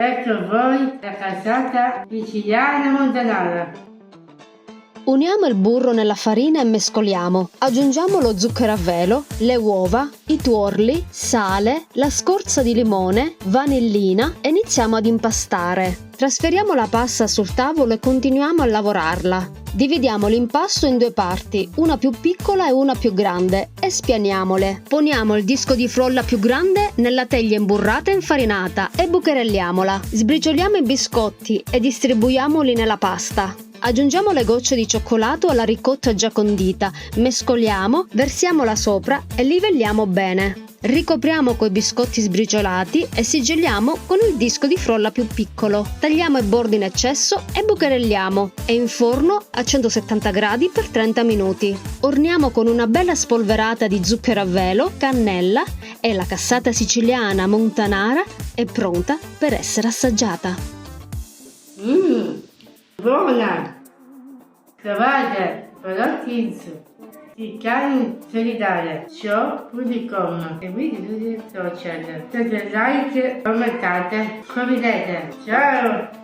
Ecco voi la cassata siciliana montanara. Uniamo il burro nella farina e mescoliamo. Aggiungiamo lo zucchero a velo, le uova, i tuorli, sale, la scorza di limone, vanillina e iniziamo ad impastare. Trasferiamo la pasta sul tavolo e continuiamo a lavorarla. Dividiamo l'impasto in due parti, una più piccola e una più grande, e spianiamole. Poniamo il disco di frolla più grande nella teglia imburrata e infarinata e bucherelliamola. Sbricioliamo i biscotti e distribuiamoli nella pasta. Aggiungiamo le gocce di cioccolato alla ricotta già condita, mescoliamo, versiamola sopra e livelliamo bene. Ricopriamo coi biscotti sbriciolati e sigelliamo con il disco di frolla più piccolo. Tagliamo i bordi in eccesso e bucherelliamo. E in forno a 170 gradi per 30 minuti. Orniamo con una bella spolverata di zucchero a velo, cannella e la cassata siciliana montanara è pronta per essere assaggiata. Buona! Trovate prodotti Siciliani Solidale shop.com, seguite tutti i social, date like, commentate, condividete. Ciao!